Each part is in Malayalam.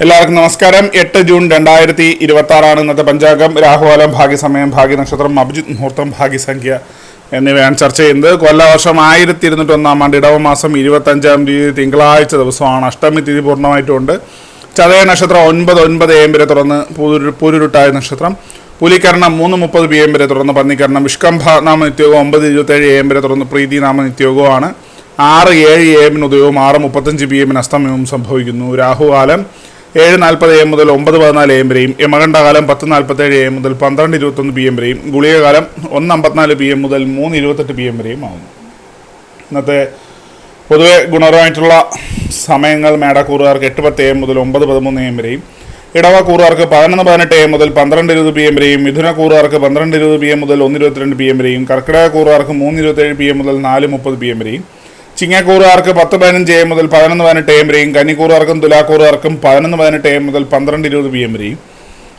എല്ലാവർക്കും നമസ്കാരം. 8 ജൂൺ 2026 ഇന്നത്തെ പഞ്ചാംഗം. രാഹുകാലം, ഭാഗ്യസമയം, ഭാഗ്യനക്ഷത്രം, അഭിജിത് മുഹൂർത്തം, ഭാഗ്യസംഖ്യ എന്നിവയാണ് ചർച്ച ചെയ്യുന്നത്. കൊല്ലവർഷം 1201 ആണ്ട് ഇടവമാസം 25-ാം തീയതി തിങ്കളാഴ്ച ദിവസമാണ്. അഷ്ടമി തിഥി പൂർണ്ണമായിട്ടുമുണ്ട്. ചതയ നക്ഷത്രം 9:09 AM വരെ തുടർന്ന് പൂരുരുട്ടായ നക്ഷത്രം. പുലിക്കരണം 3:30 PM വരെ തുടർന്ന് പന്നിക്കരണം. വിഷ്കംഭ നാമനിത്യയോഗം 9:27 AM വരെ തുടർന്ന് പ്രീതി നാമനിത്യയോഗമാണ്. 6:07 AM ഉദയവും 6:35 PM അസ്തമയവും സംഭവിക്കുന്നു. രാഹുകാലം 7:40 AM മുതൽ 9:14 AM വരെയും, യമകണ്ഠകാലം 10:47 AM മുതൽ 12:21 PM വരെയും, ഗുളികകാലം 1:54 PM മുതൽ 3:28 PM വരെയും ആവുന്നു. ഇന്നത്തെ പൊതുവെ ഗുണപരമായിട്ടുള്ള സമയങ്ങൾ മേടക്കൂറുകാർക്ക് 8:10 AM മുതൽ 9:13 AM വരെയും, ഇടവക്കൂറുകാർക്ക് 11:18 AM മുതൽ 12:20 PM വരെയും, മിഥുനക്കൂറുകാർക്ക് 12:20 PM മുതൽ 1:22 PM വരെയും, കർക്കിടകക്കൂറുകാർക്ക് 3:27 PM മുതൽ 4:30 PM വരെയും, ചിങ്ങക്കൂറുകാർക്ക് 10:15 AM മുതൽ 11:18 AM വരെയും, കന്നിക്കൂറുകാർക്കും തുലാക്കൂറുകാർക്കും 11:18 AM മുതൽ 12:20 PM വരെയും,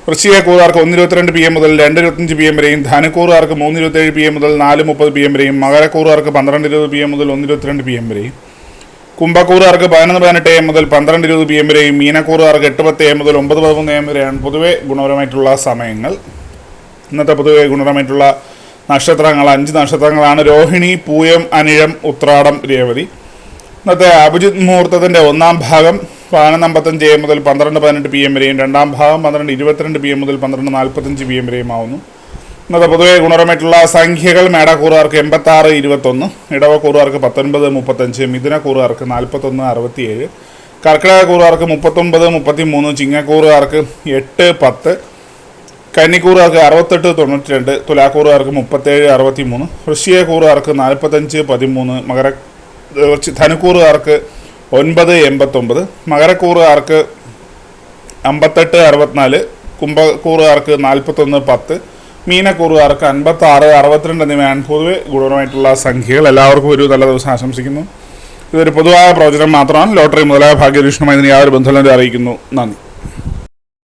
വൃശ്ചികക്കൂറുകാർക്ക് 1:22 PM മുതൽ 2:25 PM വരെയും, ധനുക്കൂറുകാർക്ക് 3:27 PM മുതൽ 4:30 PM വരെയും, മകരക്കൂറുകാർക്ക് 12:20 PM മുതൽ 1:22 PM വരെയും, കുംഭക്കൂറുകാർക്ക് 11:18 AM മുതൽ 12:20 PM വരെയും, മീനക്കൂറുകാർക്ക് 8:10 AM മുതൽ 9:13 AM വരെയാണ് പൊതുവെ ഗുണപരമായിട്ടുള്ള സമയങ്ങൾ. ഇന്നത്തെ പൊതുവെ ഗുണപരമായിട്ടുള്ള നക്ഷത്രങ്ങൾ 5 നക്ഷത്രങ്ങളാണ്: രോഹിണി, പൂയം, അനിഴം, ഉത്രാടം, രേവതി. ഇന്നത്തെ അഭിജിത് മുഹൂർത്തത്തിൻ്റെ ഒന്നാം ഭാഗം 11:55 AM മുതൽ 12:18 PM വരെയും, രണ്ടാം ഭാഗം 12:22 PM മുതൽ 12:45 PM വരെയും ആവുന്നു. ഇന്നത്തെ പൊതുവെ ഗുണപരമായിട്ടുള്ള സംഖ്യകൾ: മേടക്കൂറുകാർക്ക് 86-21, ഇടവക്കൂറുകാർക്ക് 19-35, മിഥുനക്കൂറുകാർക്ക് 41-67, കർക്കിടകക്കൂറുകാർക്ക് 39-33, ചിങ്ങക്കൂറുകാർക്ക് 8-10, കന്നിക്കൂറുകാർക്ക് 68-92, തുലാക്കൂറുകാർക്ക് 37-63, വൃശ്ചികക്കൂറുകാർക്ക് 45-13, ധനുക്കൂറുകാർക്ക് 9-89, മകരക്കൂറുകാർക്ക് 58-64, കുംഭക്കൂറുകാർക്ക് 41-10, മീനക്കൂറുകാർക്ക് 56-62 എന്നിവയാണ് പൊതുവെ ഗുണപരമായിട്ടുള്ള സംഖ്യകൾ. എല്ലാവർക്കും ഒരു നല്ല ദിവസം ആശംസിക്കുന്നു. ഇതൊരു പൊതുവായ പ്രവചനം മാത്രമാണ്. ലോട്ടറി മുതലായ ഭാഗ്യദൂഷണമായി യാതൊരു ബന്ധുവിനെ അറിയിക്കുന്നു. നന്ദി.